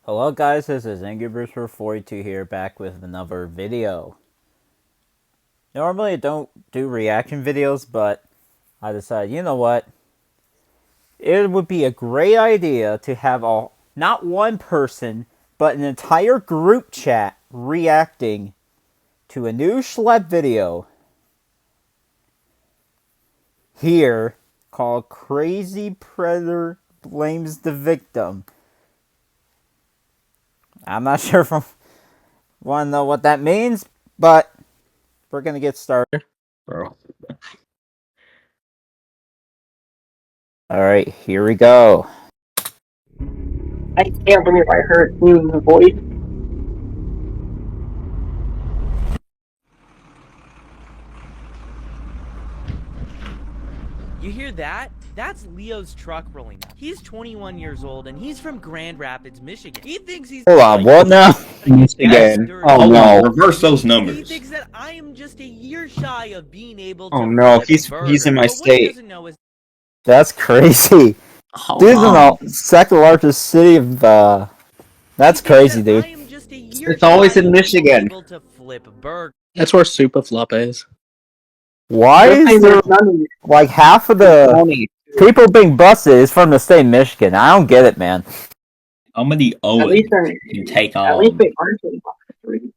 Hello guys, this is AngryBirds42 here, back with another video. Normally I don't do reaction videos, but I decided, you know what? It would be a great idea to have not one person, but an entire group chat reacting to a new Schlep video here called Crazy Predator Blames the Victim. I'm not sure if I want to know what that means, but we're going to get started. Bro. Alright, here we go. I can't believe I heard Boom's voice. You hear that? That's Leo's truck rolling up. He's 21 years old and he's from Grand Rapids, Michigan. He thinks he's Hold on, what now? Michigan. Oh no, reverse those numbers. He thinks that I am just a year shy of being able to. Oh no, he's in my state. That's crazy. Dude's in the second largest city of that's crazy, dude. It's always in Michigan. That's where Super Flop is. Why is there like half of the people being busted is from the state of Michigan? I don't get it, man. I'm gonna Owen can take on. At least they aren't in busted.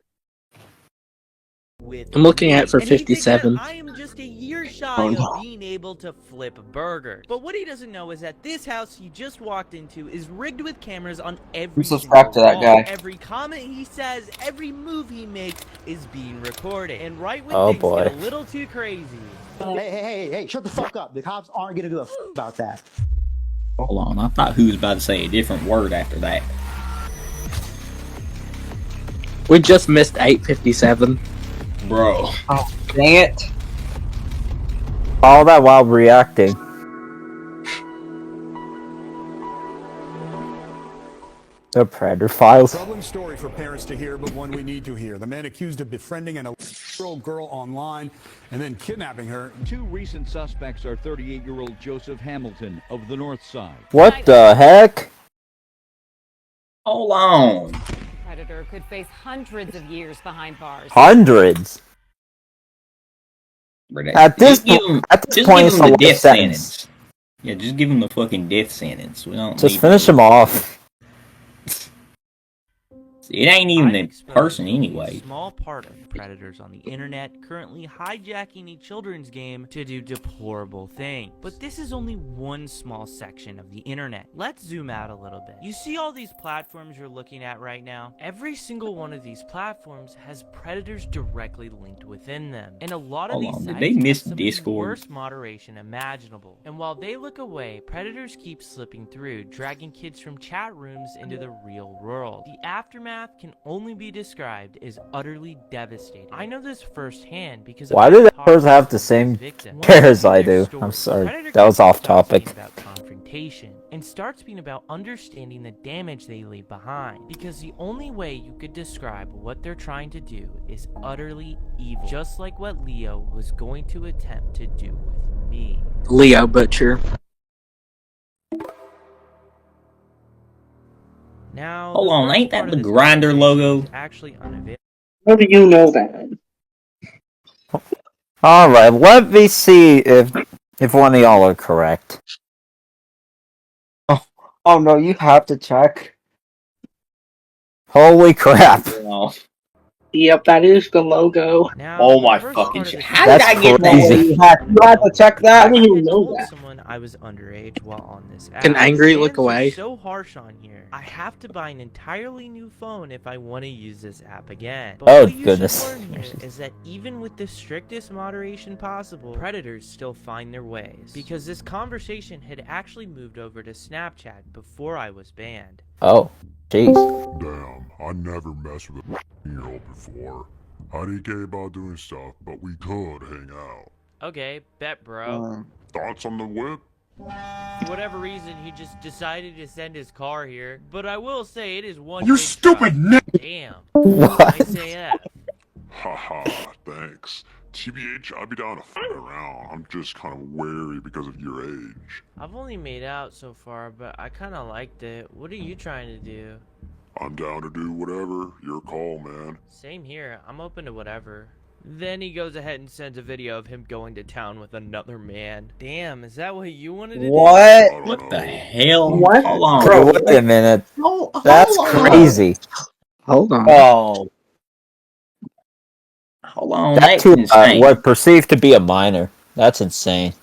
I'm looking at for 57. I am just a year shy of being able to flip a burger. But what he doesn't know is that this house he just walked into is rigged with cameras on every subscribe to that guy. Every comment he says, every move he makes is being recorded. And right when Oh things boy. get a little too crazy. Hey, shut the fuck up. The cops aren't gonna give a about that. Hold on, I thought who was about to say a different word after that. We just missed 857. Bro. Oh, dang it. All that while reacting. The Predator Files. Troubling story for parents to hear, but one we need to hear. The man accused of befriending an 11-year-old girl online and then kidnapping her. Two recent suspects are 38-year-old Joseph Hamilton of the North Side. What the heck? Hold on. Predator could face hundreds of years behind bars. Hundreds. At this point, give him the death sentence. Yeah, just give him the fucking death sentence. We don't just need finish him off. It ain't even a person anyway. A small part of predators on the internet currently hijacking a children's game to do deplorable things. But this is only one small section of the internet. Let's zoom out a little bit. You see all these platforms you're looking at right now? Every single one of these platforms has predators directly linked within them. And a lot of these sites did they miss have some of the Discord? worst moderation imaginable. And while they look away, predators keep slipping through, dragging kids from chat rooms into the real world. The aftermath can only be described as utterly devastating. I know this firsthand because why do that person have the same hair as I do? I'm sorry, that was off topic. About confrontation and starts being about understanding the damage they leave behind, because the only way you could describe what they're trying to do is utterly evil, just like what Leo was going to attempt to do with me. Leo Butcher. Now, hold on, ain't that the Grinder logo? Actually unavailable. How do you know that? Alright, let me see if one of y'all are correct. Oh no, you have to check. Holy crap. Yep, that is the logo. Now, oh my fucking shit. How did That's I get crazy. that? You had to check that? How do you know told that? someone I was underage while on this app. Can Angry look Fans are away? so harsh on here. I have to buy an entirely new phone if I want to use this app again. But Oh, what you goodness. should learn here is that even with the strictest moderation possible, predators still find their ways. Because this conversation had actually moved over to Snapchat before I was banned. Oh, jeez. Damn, I never messed with a 15-year-old before. I didn't care about doing stuff, but we could hang out. Okay, bet bro. Thoughts on the whip? For whatever reason, he just decided to send his car here. But I will say it is one. You big stupid truck. Damn. What? I say that. Haha, thanks. TBH, I'd be down to fight around. I'm just kind of wary because of your age. I've only made out so far, but I kind of liked it. What are you trying to do? I'm down to do whatever. Your call, man. Same here. I'm open to whatever. Then he goes ahead and sends a video of him going to town with another man. Damn, is that what you wanted to do? What? I don't What know. the hell? What? Hold on. Bro, Wait a minute. Hold That's on. crazy. Hold on. Oh. Hold on. That That's too, insane. what perceived to be a minor. That's insane.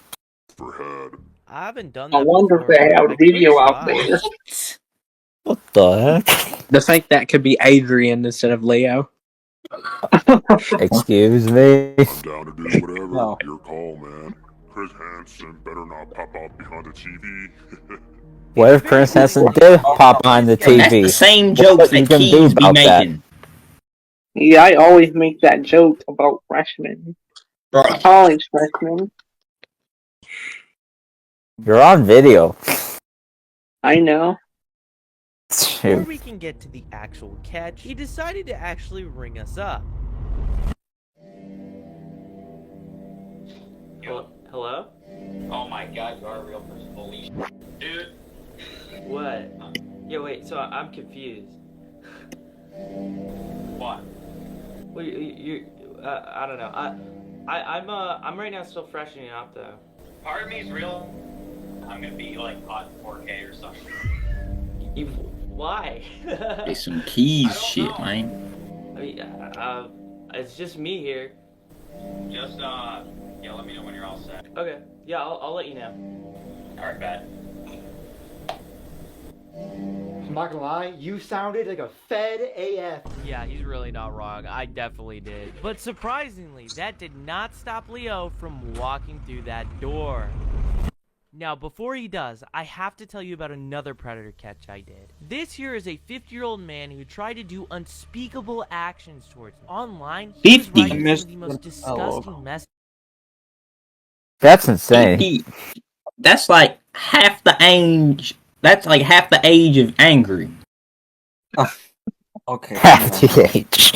For head. I haven't done I that wonder before. if they have I a video could out try. there. What the heck? To think that could be Adrian instead of Leo. Excuse me? I'm down to do whatever. No. Your call, man. Chris Hansen better not pop out behind the TV. What if Chris Hansen did pop behind the Yo, that's the TV? same What jokes you that gonna do kids be about that? making. Yeah, I always make that joke about freshmen. Bro. College freshmen. You're on video. I know. Before we can get to the actual catch, he decided to actually ring us up. Hello? Oh my god, you are a real person. Holy dude. What? Yeah, wait, so I'm confused. What? Well, I don't know. I'm right now still freshening up though. Part of me is real. I'm gonna be like caught in 4K or something. Why? It's some keys shit, know. man. I mean, it's just me here. Just yeah, let me know when you're all set. Okay, yeah, I'll let you know. Alright, bet. I'm not gonna lie, you sounded like a Fed AF. Yeah, he's really not wrong. I definitely did. But surprisingly, that did not stop Leo from walking through that door. Now, before he does, I have to tell you about another predator catch I did. This here is a 50-year-old man who tried to do unspeakable actions towards me. Online, he was 50? writing some of the most disgusting messages. That's insane. 50. That's like half the age. That's like half the age of angry. Okay. Half the age.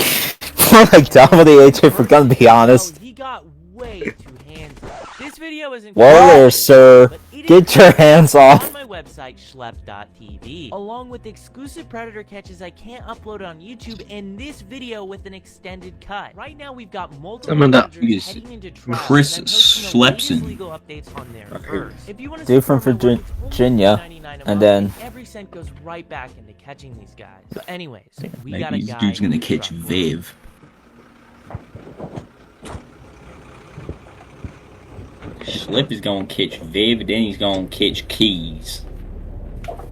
More like double the age if we're gonna be honest. He got way too handsy. This video isn't Whoa there, sir. but it Get is your hands off. on my website schlep.tv, along with exclusive predator catches I can't upload on YouTube, and this video with an extended cut. Right now we've got multiple predators heading into trial, Chris and I'm posting the latest Schlepson. legal updates on there first. If you want to Dude from support my work, it's only Virginia, $2.99 a and month, then every cent goes right back into catching these guys. So anyways, we Maybe got a this guy dude's gonna in the catch truck. Viv. Schlep is gonna catch Viv, then he's gonna catch Keys.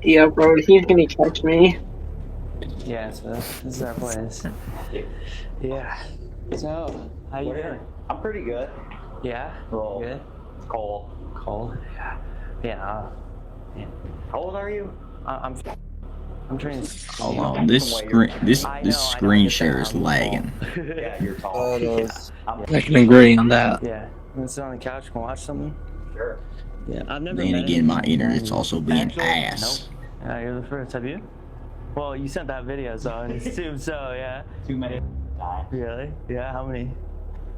Yeah, bro, he's gonna catch me. Yeah, so this is our place. Yeah. So, how you doing? I'm pretty good. Yeah? Well, Good? Cole. Cold? Yeah. Yeah. How old are you? I'm turning. Hold on, this screen share is lagging. Yeah, you're tall. I can agree on that. Yeah. You want to sit on the couch and watch something? Sure. Yeah. I've never Then met again, my anyone internet's from- also being Actually, ass. Nope. Yeah, you're the first. Have you? Well, you sent that video, so I assume so, yeah. Too many times. Really? Yeah, how many?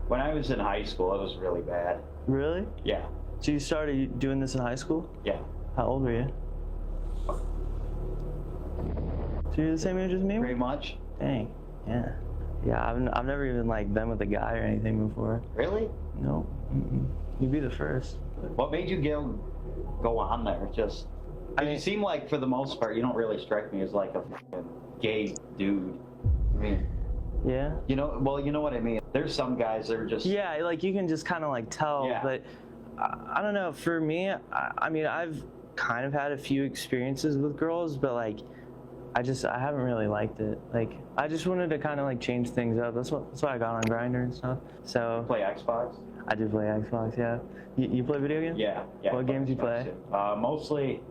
When I was in high school, it was really bad. Really? Yeah. So you started doing this in high school? Yeah. How old were you? So you're the same age as me? Pretty much. Dang. Yeah. Yeah, I've never even like been with a guy or anything before. Really? No. You'd be the first. What made you go on there? Just. I mean, you seem like, for the most part, you don't really strike me as like a fucking gay dude. I mean, Yeah. you know what I mean. There's some guys that are just. Yeah, like you can just kind of like tell, Yeah. but I don't know. For me, I mean, I've kind of had a few experiences with girls, but like, I haven't really liked it. Like, I just wanted to kind of like change things up. That's why I got on Grindr and stuff. So. Play Xbox? I do play Xbox. Yeah. You play video games? Yeah. What games do you play? Mostly.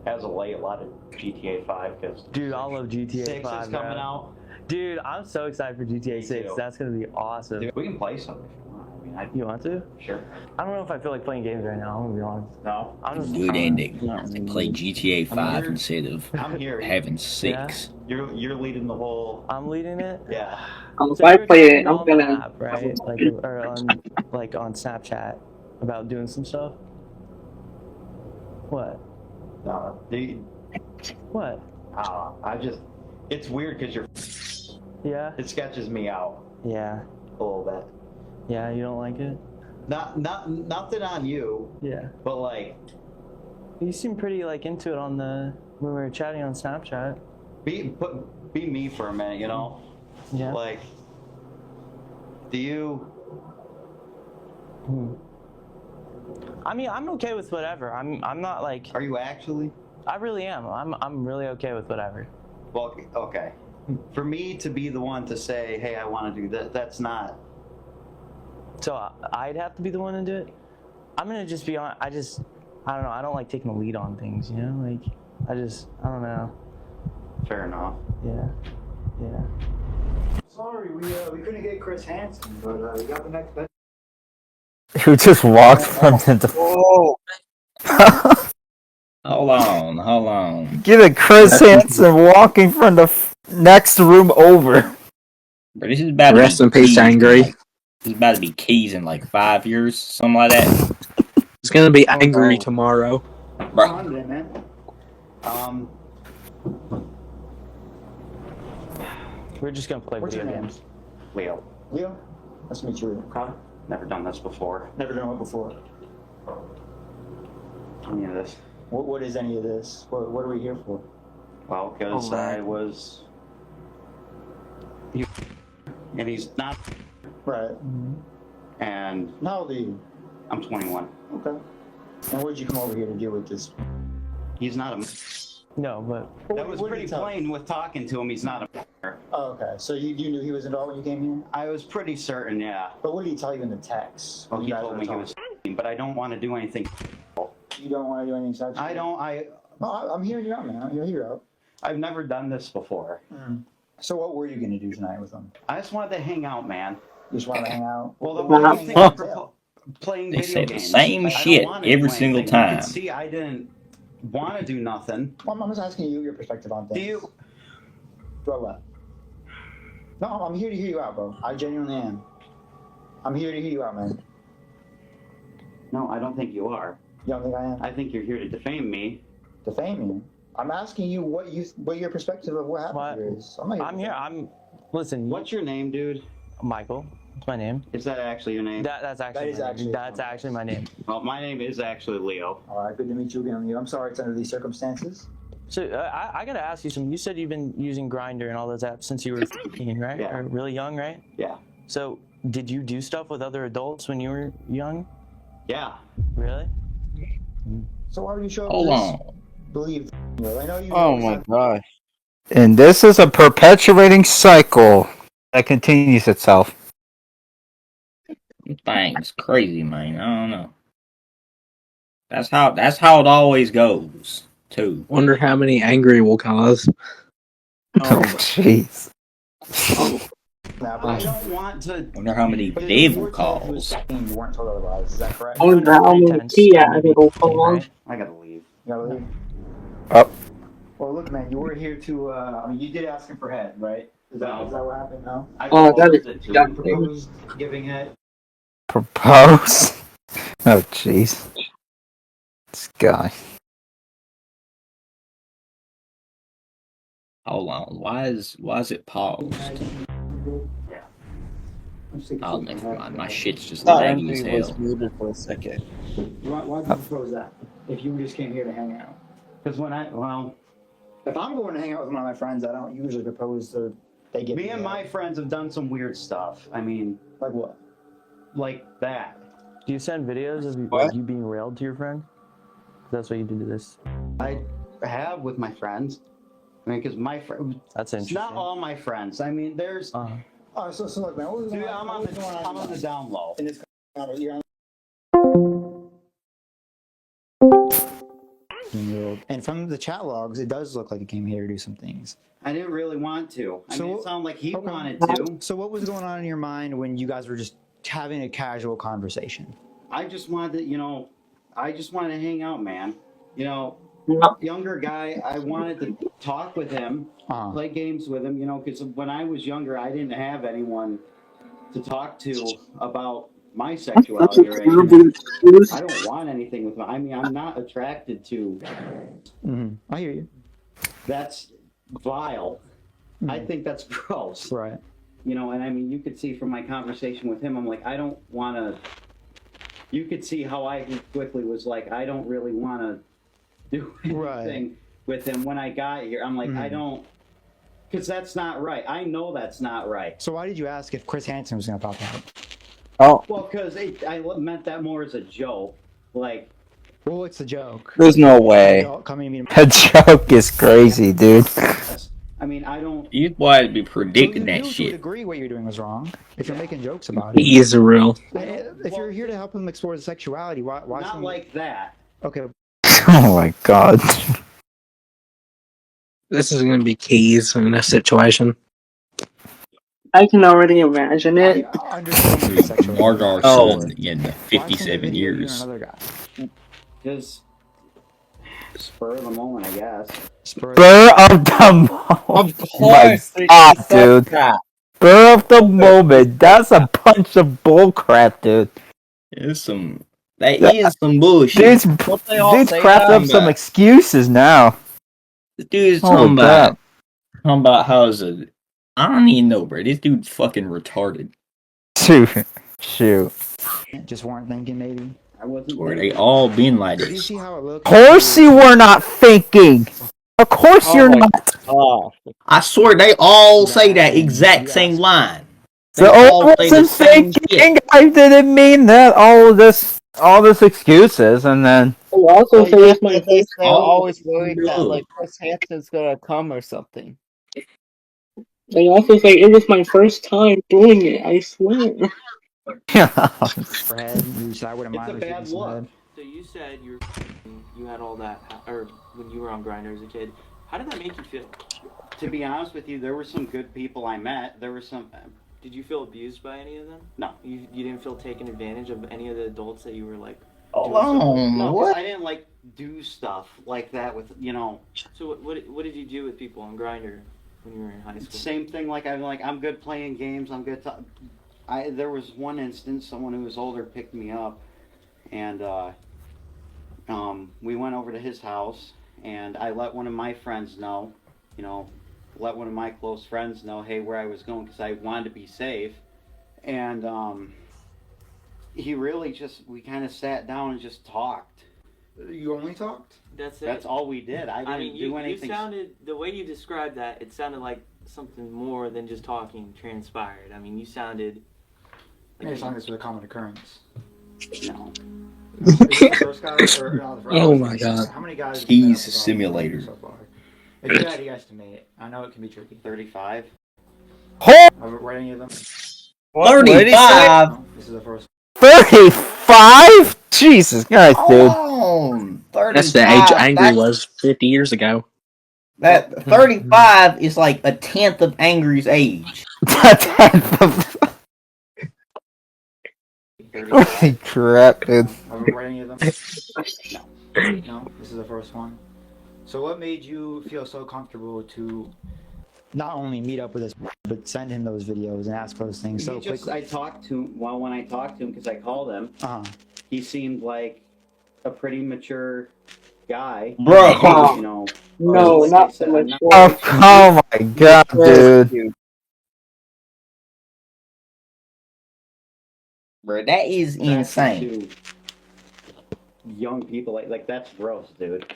As of late, a lot of GTA 5 because. Dude, I love GTA 6 5. is coming bro. out. Dude, I'm so excited for GTA 6. too. That's gonna be awesome. Dude, we can play some if you want. I mean, You want to? sure. I don't know if I feel like playing games right now. I'm gonna be honest. No. I'm just. Dude, and they play GTA 5 instead of I'm here. having 6. You're leading the whole. I'm leading it. Yeah. If So I we were play it, talking I'm on the gonna. app, right? Or on Snapchat about doing some stuff. What? No. What? I just. It's weird because you're. Yeah. It sketches me out Yeah. a little bit. Yeah, you don't like it? Nothing on you. Yeah. But like. You seem pretty like into it on the when we were chatting on Snapchat. Be me for a minute, you know. Yeah. Like. Do you? I mean, I'm okay with whatever. I'm not like. Are you actually? I really am. I'm really okay with whatever. Well, okay. For me to be the one to say, "Hey, I want to do that," that's not. So I'd have to be the one to do it. I'm gonna just be on. I don't know. I don't like taking the lead on things. You know, like I don't know. Fair enough. Yeah. Yeah. Sorry, we couldn't get Chris Hansen, but we got the next best. Who just walked from the door? Hold on. Get a Chris Hansen walking from the next room over. Bro, this is about Rest to in be peace, keys Angry. this is about to be keys in like 5 years, something like that. It's gonna be angry tomorrow. Bro. Man. We're just gonna play What's video your name? games. Leo. Leo? Nice to meet you. Kyle? Never done this before. Never done it before. Any of this. What is any of this? What are we here for? Well, because I was. And he's not. Right. And. How old are you? I'm 21. Okay. And what did you come over here to do with this? He's not a. No, but That was pretty plain with talking to him. He's not a. Oh, okay. So you knew he was involved when you came here? I was pretty certain, yeah. But what did he tell you in the text? Well, he told me he was. But I don't want to do anything. You don't want to do anything sexual? I'm hearing you out, man. You're here out. I've never done this before. So what were you going to do tonight with him? I just wanted to hang out, man. You just wanted to hang out? Well, the whole thing was playing They video say games. the same shit every single time. You can see I didn't want to do nothing. Well, I'm just asking you your perspective on things. Do you? Bro, what? No, I'm here to hear you out, bro. I genuinely am. I'm here to hear you out, man. No, I don't think you are. You don't think I am? I think you're here to defame me. Defame me? I'm asking you what your perspective of what happened here is. I'm here. Listen. What's your name, dude? Michael. That's my name. Is that actually your name? That's actually my name. Well, my name is actually Leo. All right, good to meet you again, Leo. I'm sorry it's under these circumstances. So I gotta ask you something. You said you've been using Grindr and all those apps since you were 15, right? Yeah. Or really young, right? Yeah. So did you do stuff with other adults when you were young? Yeah. Really? So why would you show up Hold to on. this? Believe. I know you. Oh my gosh. And this is a perpetuating cycle that continues itself. Thing's crazy, man. I don't know. That's how it always goes, too. Wonder how many angry will cause. Oh, jeez. I don't want to. Wonder how many devil calls. You weren't told otherwise. Is that correct? I wonder how many it will cause. I gotta leave. You gotta leave. Oh. Well, look, man, you were here to. I mean, you did ask him for head, right? Is that what happened? No. I Oh, that is proposed it to that him. thing. Proposed giving head. Propose? Oh, jeez. This guy. Hold on. Why is it paused? Oh, never mind. My shit's just laggy as hell. muted for a second. Why did you propose that? If you just came here to hang out. Because if I'm going to hang out with one of my friends, I don't usually propose to. They get me and my friends have done some weird stuff. I mean, like what? Like that. Do you send videos of you being railed to your friend? That's what you do to this. I have with my friends. I mean, because my friends. That's It's interesting. not all my friends. I mean, there's. Oh, so look, man. What was Dude, going I'm on the down low. in this. You're on. And from the chat logs, it does look like he came here to do some things. I didn't really want to. I mean, it sounded like he Okay. wanted to. So what was going on in your mind when you guys were just having a casual conversation? I just wanted to, I just wanted to hang out, man. Younger guy, I wanted to talk with him, play games with him, because when I was younger, I didn't have anyone to talk to about my sexuality or anything. I don't want anything with him. I mean, I'm not attracted to. I hear you. That's vile. I think that's gross. Right. You know, and I mean, you could see from my conversation with him, I'm like, I don't want to. You could see how I quickly was like, I don't really want to do anything with him. When I got here, I'm like, I don't, because that's not right. I know that's not right. So why did you ask if Chris Hansen was going to pop out? Oh. Well, because I meant that more as a joke. Like, well, it's a joke. There's no way. A joke is crazy, dude. I mean, I don't. You boys be predicting you that knew to a shit. degree what you're doing was wrong. If you're making jokes about it. He is real. If you're here to help him explore his sexuality, why Not like that. Okay. Oh my god. This is gonna be keys in this situation. I can already imagine it. Margar's son in 57 years. Just spur of the moment, I guess. Spur of the moment. Of course, dude. Spur of the moment. That's a bunch of bullcrap, dude. It's some. That is some bullshit. Dude's crafting up some excuses now. The dude's Holy talking about how's a. I don't even know, bro. This dude's fucking retarded. Shoot. Just weren't thinking, maybe. I wasn't. Or they all been like Did you this. see how it looked? Of course you were not thinking. Of course you're not. I swear they all say that exact same line. They So all I say wasn't the same thinking. shit. I didn't mean that. All this excuses, and then. I also say it's my They're first always worried that like Chris Hansen's gonna come or something. They also say it was my first time doing it, I swear. It's a bad look. So you said you had all that, or when you were on Grindr as a kid, how did that make you feel? To be honest with you, there were some good people I met. There were some. Did you feel abused by any of them? No. You didn't feel taken advantage of any of the adults that you were like. Hold on, No, 'cause what? I didn't like do stuff like that with So what did you do with people on Grindr when you were in high school? Same thing. I'm good playing games. I'm good. There was one instance, someone who was older picked me up, and we went over to his house, and I let one of my friends know, let one of my close friends know, hey, where I was going, because I wanted to be safe, and he really we kind of sat down and just talked. You only talked? That's it. That's all we did. I didn't do anything. You sounded, the way you described that, it sounded like something more than just talking transpired. I mean, you sounded. Maybe it's like a common occurrence. No. Oh my god. How many guys? Keys simulator. So far? If you had to estimate, I know it can be tricky. 35. Were any of them? 35. No, this is the first. 35? Jesus Christ, dude. That's the age Angry was 50 years ago. That 35 is like a tenth of Angry's age. Holy crap, dude. Were any of them? No, this is the first one. So what made you feel so comfortable to not only meet up with us, but send him those videos and ask those things so quickly? I talked to him, when I talked to him, because I called him, he seemed like a pretty mature guy. Bro. No, not so much. Oh my god, dude. Bro, that is insane. Young people, like that's gross, dude.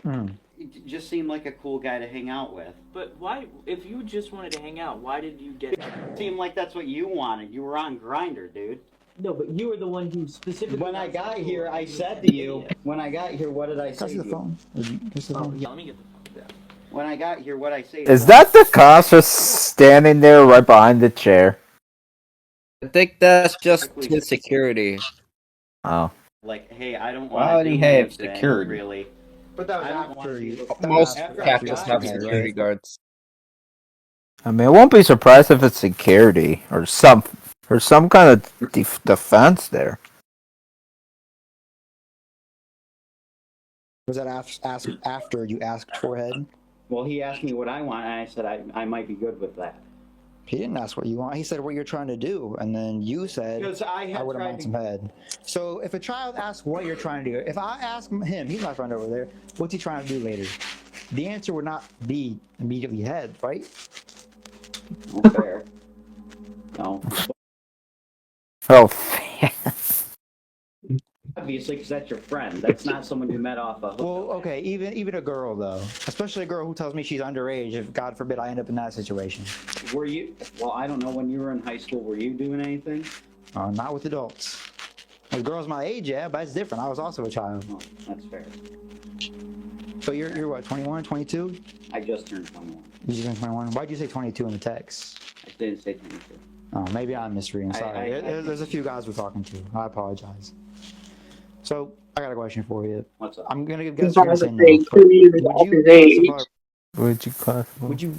It just seemed like a cool guy to hang out with. But why, if you just wanted to hang out, why did you get... It seemed like that's what you wanted. You were on Grindr, dude. No, but you were the one who specifically... When I got here, I said to you, when I got here, what did I say to you? Phone. Yeah, let me get the phone. When I got here, what I say Is that the cops just standing there right behind the chair? I think that's just his security. Oh. Like, hey, I don't Why want would to he do have anything, security? really. But that was I don't after want you. to. Most After I captains got have here, security guards. I mean, I won't be surprised if it's security or some kind of defense there. Was that after you asked for head? Well, he asked me what I want, and I said I might be good with that. He didn't ask what you want. He said what you're trying to do, and then you said, Because I had would tried want to- some head. So if a child asks what you're trying to do, if I ask him, he's my friend over there, what's he trying to do later? The answer would not be immediately head, right? No fair. No. Oh, Obviously, because that's your friend. That's not someone you met off a. Well, okay, even a girl though, especially a girl who tells me she's underage. If God forbid I end up in that situation. Were you? Well, I don't know. When you were in high school, were you doing anything? Not with adults. With girls my age, yeah, but it's different. I was also a child. Oh, that's fair. So you're what, 21, 22? I just turned 21. You just turned 21. Why'd you say 22 in the text? I didn't say 22. Oh, maybe I'm misreading. Sorry. There's a few guys we're talking to. I apologize. So I got a question for you. What's up? I'm gonna give He's guys a not chance the to same, know. 2 years off his age. Would you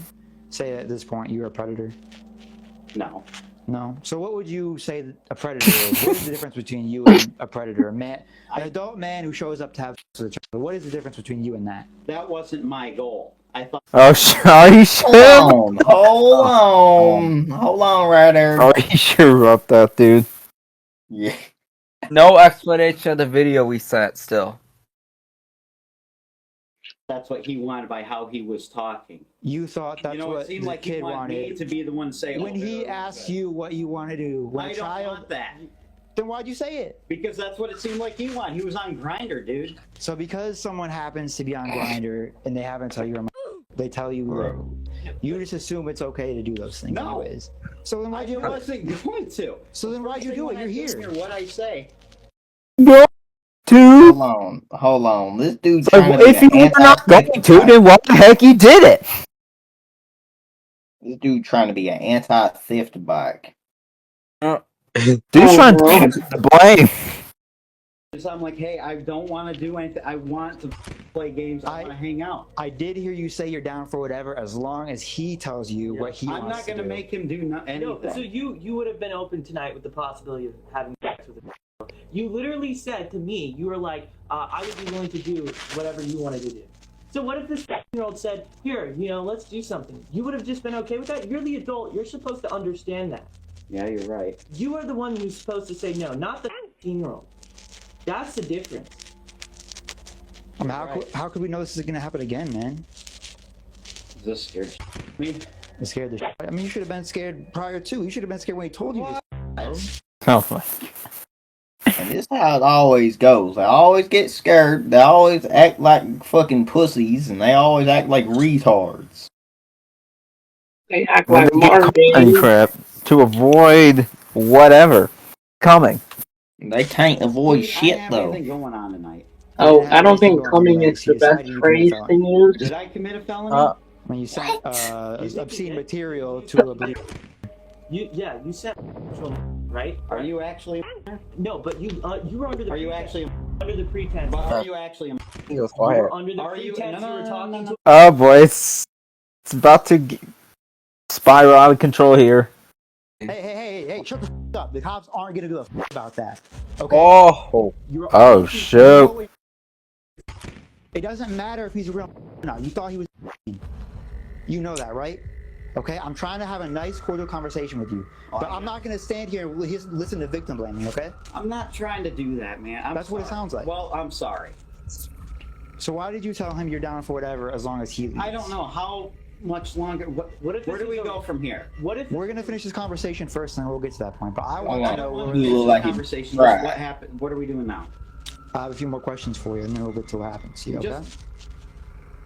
say at this point you're a predator? No. No. So what would you say that a predator is? What is the difference between you and a predator? An adult man who shows up to have sex with a child. What is the difference between you and that? That wasn't my goal. I thought. oh, are you sure? Hold on right there. Are you sure about that, dude? Yeah. No explanation of the video we sent still. That's what he wanted by how he was talking. You thought that's what it seemed the like kid he wanted me wanted. to be the one to say. When he asked you what you want to do, when I a don't child, want that. then why'd you say it? Because that's what it seemed like he wanted. He was on Grindr, dude. So because someone happens to be on Grindr and they happen to tell you, they tell you, you just assume it's okay to do those things No. anyways. So then why'd you I wasn't going to. So then why'd you do it? You're here. What I say. Dude. Hold on. This dude Like, trying to if be you an were not going to, then why the heck you did it? This dude trying to be an anti-theft bike. Dude's trying to take the blame. So I'm like, hey, I don't want to do anything. I want to play games. I want to hang out. I did hear you say you're down for whatever as long as he tells you what he wants to do. I'm not going to make him do anything. No, so you would have been open tonight with the possibility of having sex with a girl. You literally said to me, you were like, I would be willing to do whatever you wanted to do. So what if this 15-year-old said, here, let's do something? You would have just been okay with that? You're the adult. You're supposed to understand that. Yeah, you're right. You are the one who's supposed to say no, not the 15-year-old. That's the difference. I mean, how could we know this is going to happen again, man? Is this scared me? It scared the shit. I mean, you should have been scared prior to. You should have been scared when he told you this. Oh my. And this is how it always goes. They always get scared. They always act like fucking pussies, and they always act like retards. They act like Marvin. Crap to avoid whatever coming. They can't avoid I shit have though. anything going on tonight. Oh, I don't think coming is the best phrase to use. Did I commit a felony? When you sent obscene material to a believer. You sent right? Are you actually? No, but you were under the. Are you actually under the pretense? Are you actually? You were under the pretense you were talking to. Oh boy, it's about to spiral out of control here. Hey, shut the f up. The cops aren't gonna do a f about that. Okay? Oh shit. It doesn't matter if he's a real or not. You thought he was. You know that, right? Okay, I'm trying to have a nice, cordial conversation with you. But I'm not gonna stand here and listen to victim blaming, okay? I'm not trying to do that, man. That's what it sounds like. Well, I'm sorry. So why did you tell him you're down for whatever as long as he leaves? I don't know how much longer. Where do we go from here? What if we're gonna finish this conversation first, and then we'll get to that point. But I want to know the conversation. What happened? What are we doing now? I have a few more questions for you, and then we'll get to what happens. You okay?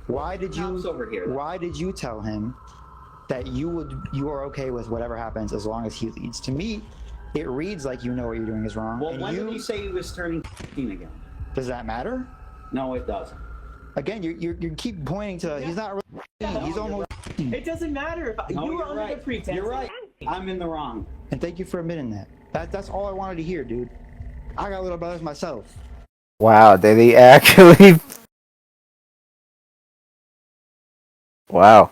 Why did you tell him that you are okay with whatever happens as long as he leads? To me, it reads like you know what you're doing is wrong. Well, when did he say he was turning 15 again? Does that matter? No, it doesn't. Again, you keep pointing to he's not. He's almost. It doesn't matter if you were under the pretense. You're right. I'm in the wrong. And thank you for admitting that. That's all I wanted to hear, dude. I got little brothers myself. Wow, did he actually? Wow.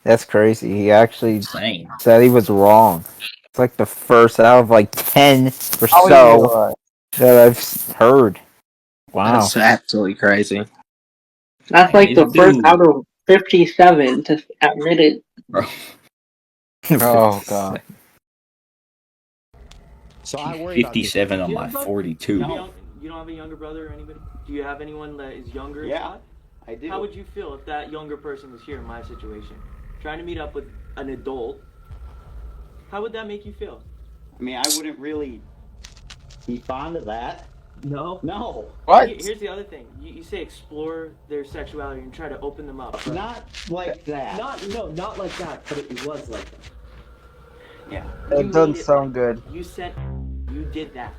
That's crazy. He actually said he was wrong. It's like the first out of like 10 or so that I've heard. Wow. That's absolutely crazy. That's like the first out of 57 to admit it. Oh god. So I worry 57 on my 42. You don't have a younger brother or anybody? Do you have anyone that is younger? Yeah, I do. How would you feel if that younger person was here in my situation? Trying to meet up with an adult, how would that make you feel? I mean, I wouldn't really be fond of that. No? No. What? Here's the other thing. You say explore their sexuality and try to open them up. Right? Not like that. Not like that, but it was like that. Yeah. It doesn't sound good. You did that.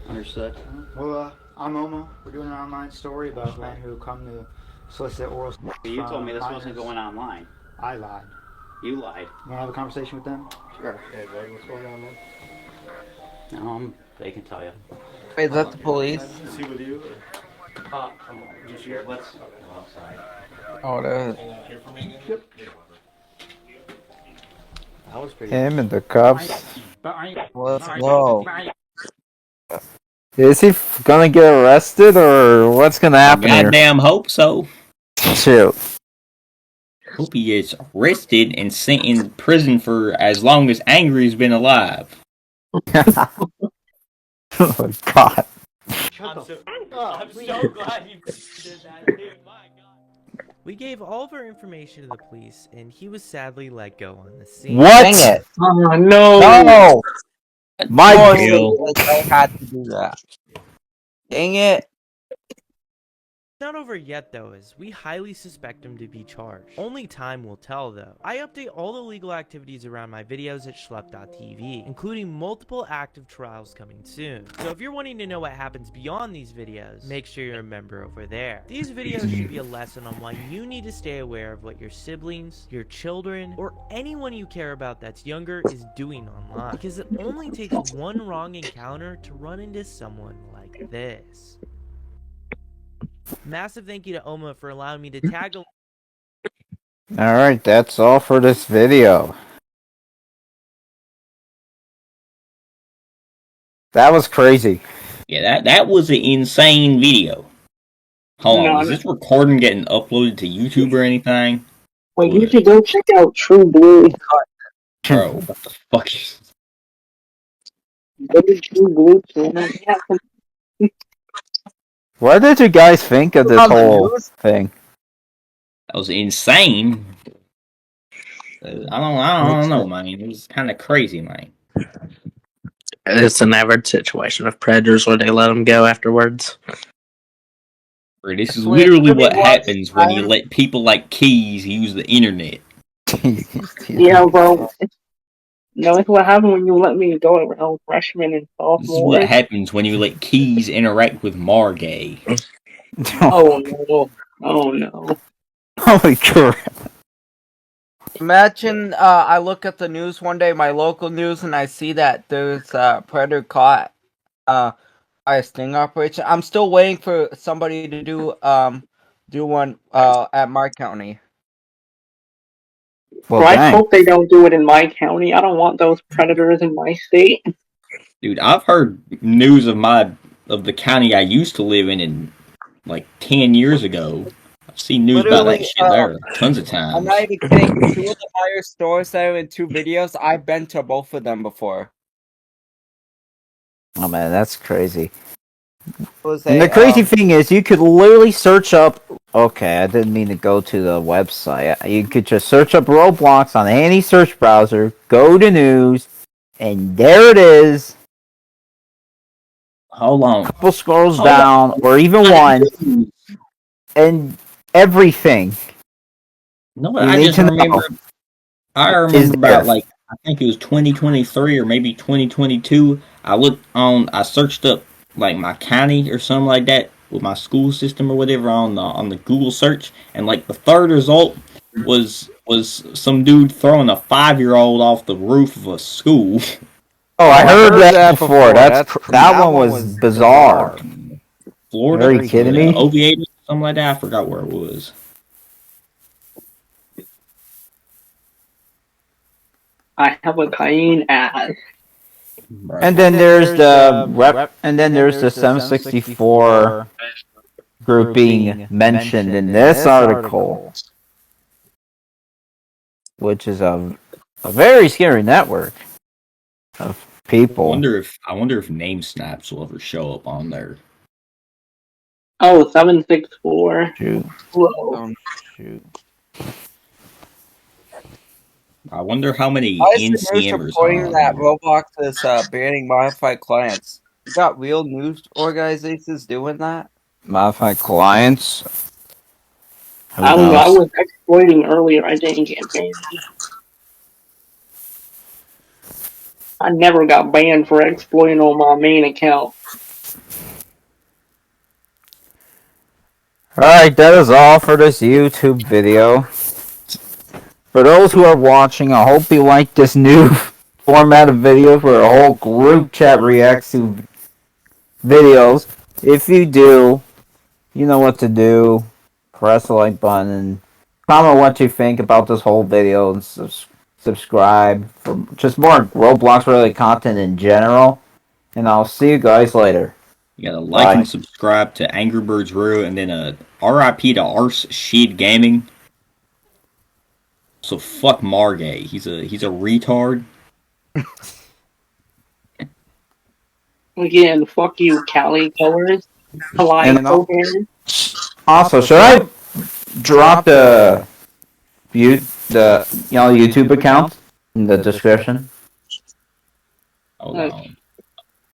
Understood. Well, I'm Oma. We're doing an online story about men who come to solicit oral. You told me this wasn't going online. I lied. You lied. Want to have a conversation with them? Sure. Hey, bud, what's going on, man? They can tell you. Is that the police? Is he with you? Just here. Let's go outside. Oh, that is. Hear from me? Yep. That was pretty. Him and the cops. Let's go. Is he gonna get arrested or what's gonna happen here? Goddamn hope so. Shoot. Hope he gets arrested and sent in prison for as long as Angry's been alive. Oh God. I'm so glad you did that, dude. My God. We gave all of our information to the police, and he was sadly let go on the scene. What? Dang it. Oh no! No! My I had to do that. Dang it. It's not over yet though, as we highly suspect him to be charged. Only time will tell though. I update all the legal activities around my videos at Schlep.tv, including multiple active trials coming soon. So if you're wanting to know what happens beyond these videos, make sure you're a member over there. These videos should be a lesson on why you need to stay aware of what your siblings, your children, or anyone you care about that's younger is doing online. Because it only takes one wrong encounter to run into someone like this. Massive thank you to Oma for allowing me to tag along. Alright, that's all for this video. That was crazy. Yeah, that was an insane video. Hold on, is No. this recording getting uploaded to YouTube or anything? Wait, you should go check out True Blue. Bro, what the fuck is... Go to True Blue channel. What did you guys think of this whole thing? That was insane. I don't know, man. It was kind of crazy, man. It's an average situation of predators where they let them go afterwards. Bro, this is literally what happens when you let people like Keys use the internet. Yeah, bro. No, it's what happened when you let me go around freshmen and sophomores. This is what happens when you let Keys interact with Margay. Oh no. Oh no. Holy crap. Imagine I look at the news one day, my local news, and I see that there's a predator caught by a sting operation. I'm still waiting for somebody to do one at my county. Well, I hope they don't do it in my county. I don't want those predators in my state. Dude, I've heard news of the county I used to live in like 10 years ago. I've seen news about that shit there tons of times. I'm not even kidding. 2 of the fire stores that are in 2 videos, I've been to both of them before. Oh man, that's crazy. And the crazy thing is, you could literally search up... Okay, I didn't mean to go to the website. You could just search up Roblox on any search browser, go to news, and there it is. Hold on. A couple scrolls down, or even one, and everything. No, what I just remember. I remember about like I think it was 2023 or maybe 2022. I searched up like my county or something like that with my school system or whatever on the Google search, and like the third result was some dude throwing a 5-year-old off the roof of a school. Oh, I heard that before. That one was bizarre. Florida? Are you kidding me? Oviedo, something like that. I forgot where it was. I have a Cayenne ass. And then there's the 764 group being mentioned in this article, which is a very scary network of people. I wonder if name snaps will ever show up on there. Oh, 764. Shoot. Whoa. Shoot. I wonder how many Why is the news NCMers are reporting on that here. Roblox is banning modified clients? You got real news organizations doing that? Modified clients? Who I don't know. I knows? was exploiting earlier. I didn't get banned. I never got banned for exploiting on my main account. Alright, that is all for this YouTube video. For those who are watching, I hope you like this new format of videos where a whole group chat reacts to videos. If you do, you know what to do. Press the like button and comment what you think about this whole video and subscribe for just more Roblox related content in general. And I'll see you guys later. You gotta like and subscribe to Angry Birds Brew, and then RIP to Arse Sheed Gaming. So fuck Margay. He's a retard. Again, fuck you, Cali Colors. And Also, should I drop the YouTube account in the description? Hold on.